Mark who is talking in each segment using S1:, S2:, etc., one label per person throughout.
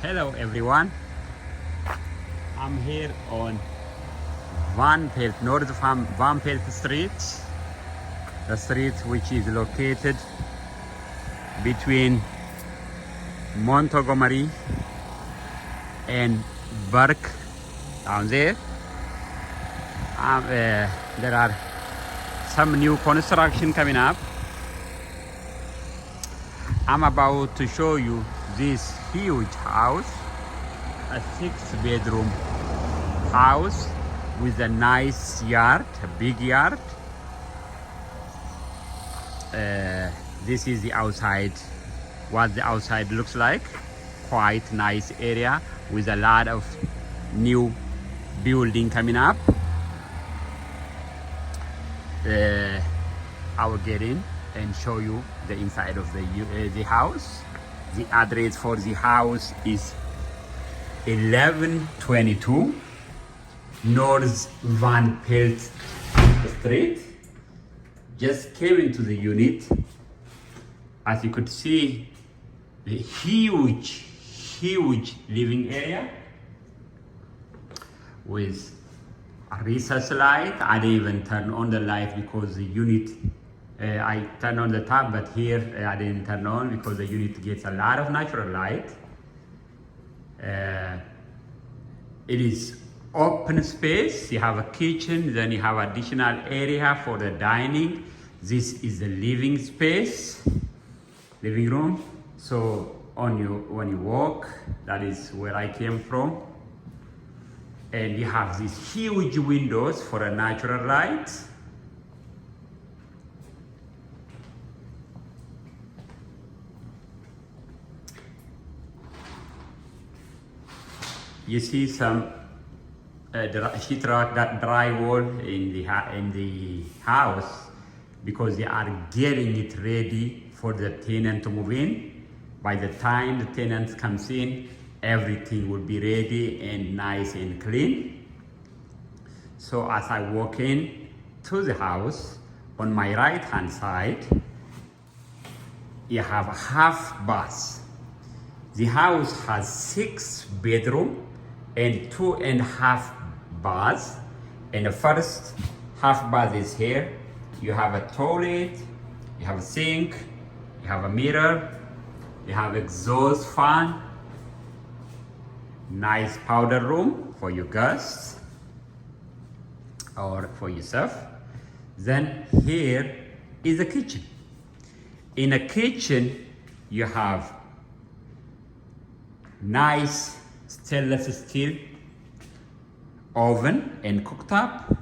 S1: Hello everyone. I'm here on Pelt, north of Pelt Street, the street which is located between Montgomery and Burke down there. There are some new construction coming up. I'm about to show you this huge house, a 6-bedroom house with a nice yard, a big yard. This is the outside, what the outside looks like. Quite nice area with a lot of new building coming up. I will get in and show you the inside of the house. The address for the house is 1122 North Van Pelt Street. Just came into the unit. As you could see, the huge living area with a recess light. I didn't even turn on the light because the unit, I turned on the tap, but here I didn't turn on because the unit gets a lot of natural light. It is open space. You have a kitchen, then you have additional area for the dining. This is the living space, living room. So when you walk, that is where I came from. And you have these huge windows for a natural light. You see some sheetrock, that drywall in the house, because they are getting it ready for the tenant to move in. By the time the tenant comes in, everything will be ready and nice and clean. So as I walk in to the house, on my right hand side, you have a half bath. The house has 6 bedrooms and 2.5 baths. And the first half bath is here. You have a toilet, you have a sink, you have a mirror, you have exhaust fan, nice powder room for your guests or for yourself. Then here is the kitchen. In a kitchen, you have nice stainless steel oven and cooktop,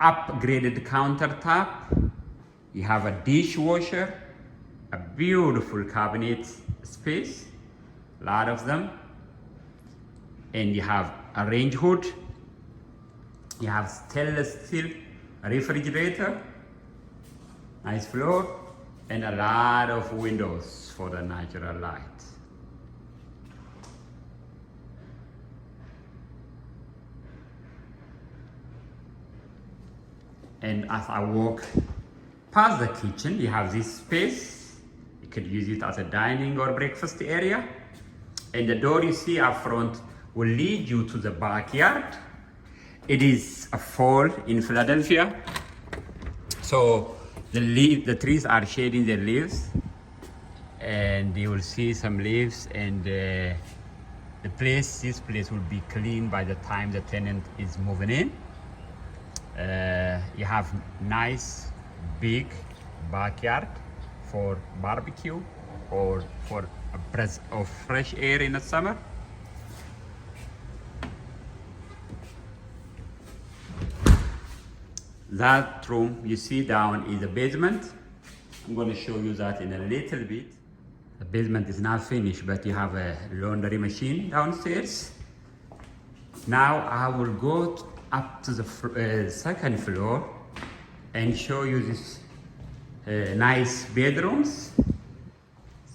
S1: upgraded countertop. You have a dishwasher, a beautiful cabinet space, a lot of them. And you have a range hood. You have stainless steel refrigerator, nice floor, and a lot of windows for the natural light. And as I walk past the kitchen, you have this space. You could use it as a dining or breakfast area. And the door you see up front will lead you to the backyard. It is a fall in Philadelphia. So the trees are shedding their leaves. And you will see some leaves, and this place will be clean by the time the tenant is moving in. You have nice big backyard for barbecue or for a breath of fresh air in the summer. That room you see down is the basement. I'm going to show you that in a little bit. The basement is not finished, but you have a laundry machine downstairs. Now I will go up to the second floor and show you this nice bedrooms.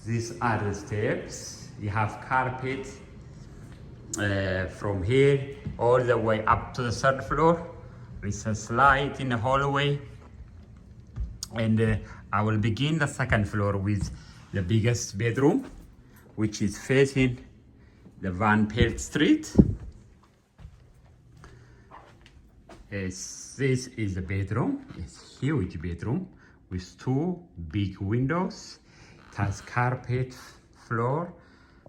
S1: These are the steps. You have carpet from here all the way up to the third floor. With a slide in the hallway. And I will begin the second floor with the biggest bedroom which is facing the Van Pelt Street. This is the bedroom. It's a huge bedroom with 2 big windows. It has carpet floor,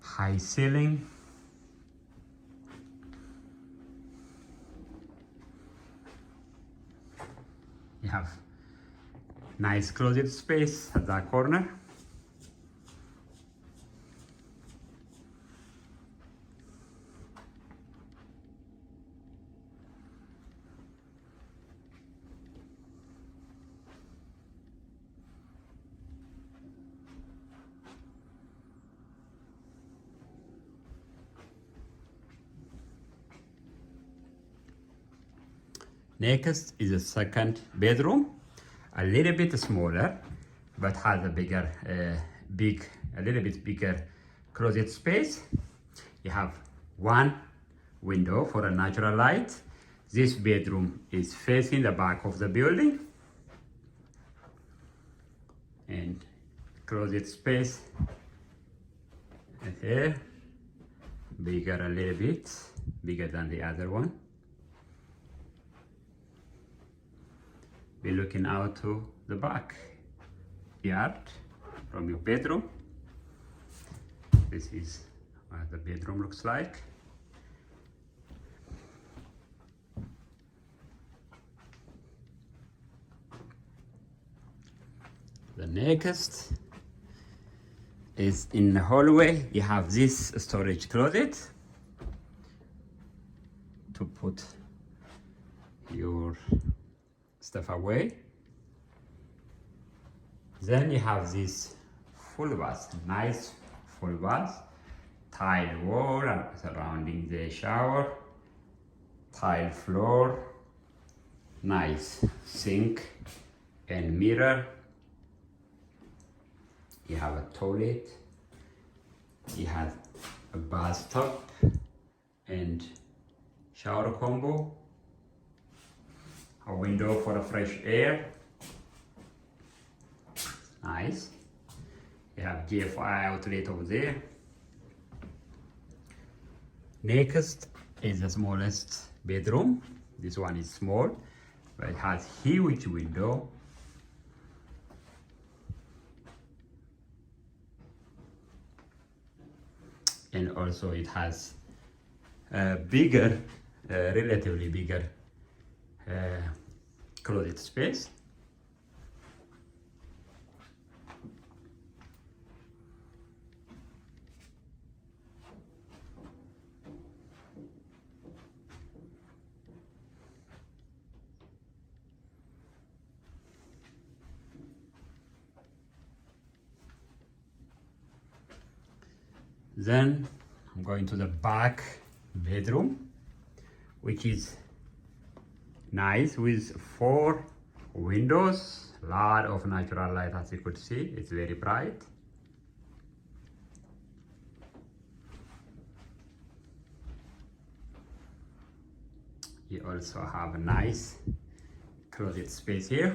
S1: high ceiling. You have nice closet space at that corner. Next is a second bedroom, a little bit smaller, but has a little bit bigger closet space. You have 1 window for a natural light. This bedroom is facing the back of the building, and closet space here, bigger a little bit, bigger than the other one. Be looking out to the back yard from your bedroom. This is what the bedroom looks like. The next is in the hallway. You have this storage closet to put your stuff away. Then you have this full bath, nice full bath, tile wall surrounding the shower, tile floor, nice sink and mirror. You have a toilet, you have a bathtub and shower combo, a window for a fresh air. Nice. You have GFI outlet over there. Next is the smallest bedroom. This one is small, but it has huge window. And also it has a bigger, relatively bigger closet space. Then I'm going to the back bedroom, which is nice with 4 windows, a lot of natural light. As you could see, it's very bright. You also have a nice closet space here.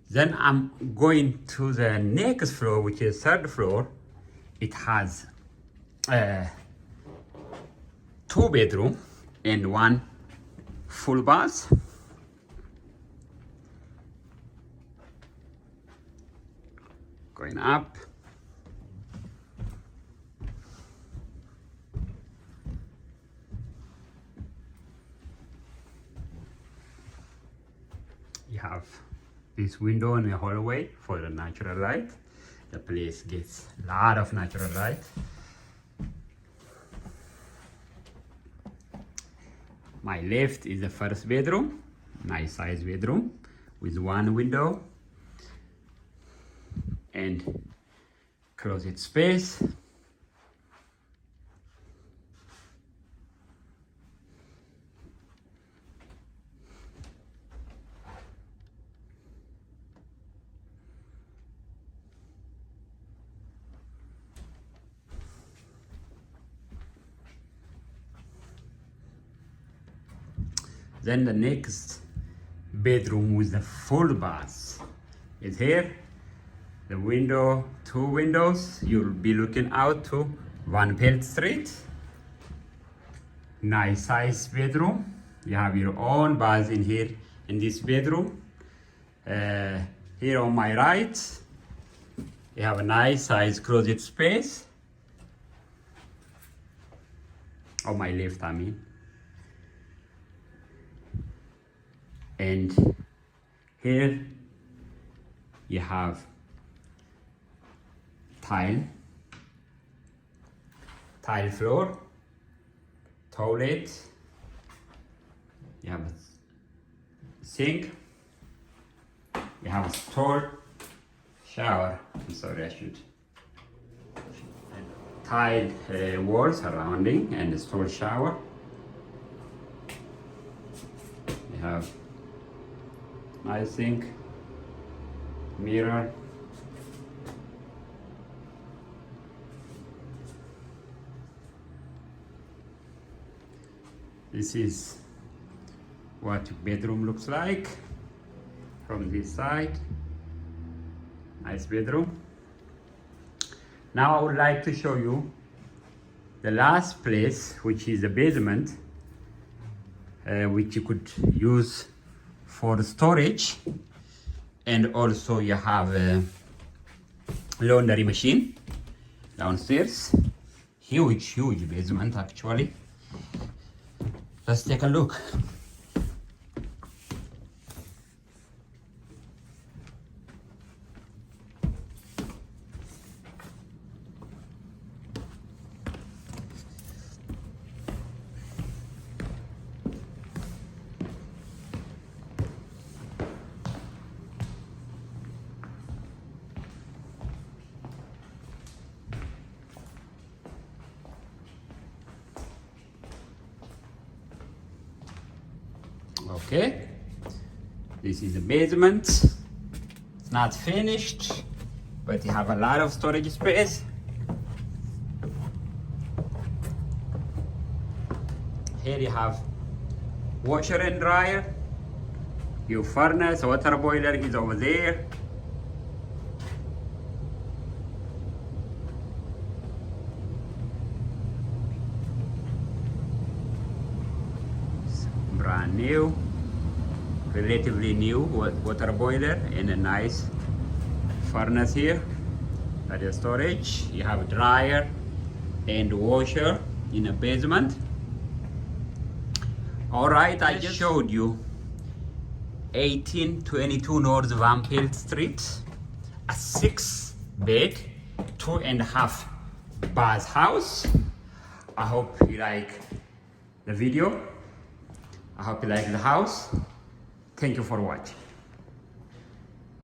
S1: Then I'm going to the next floor, which is 3rd floor. It has 2 bedrooms and 1 full bath. Going up. You have this window in the hallway for the natural light. The place gets a lot of natural light. My left is the 1st bedroom, nice size bedroom with 1 window and closet space. Then the next bedroom with the full bath is here. The window, 2 windows. You'll be looking out to Pelt Street. Nice size bedroom. You have your own bath in here in this bedroom. Here on my right, you have a nice size closet space. On my left, I mean. And here you have tile floor, toilet, you have a sink, you have a stall, shower, I'm sorry I should, tile walls surrounding and a stall shower. You have nice sink, mirror, this is what your bedroom looks like from this side. Nice bedroom. Now I would like to show you the last place, which is the basement, which you could use for storage, and also you have a laundry machine downstairs. Huge basement actually. Let's take a look. Okay, this is the basement. It's not finished, but you have a lot of storage space. Here you have washer and dryer. Your furnace, water boiler is over there. Brand new, relatively new water boiler and a nice furnace here. That is storage. You have dryer and washer in a basement. All right, I just showed you 1822 North Pelt Street, a 6-bed, 2.5 bath house. I hope you like the video. I hope you like the house. Thank you for watching.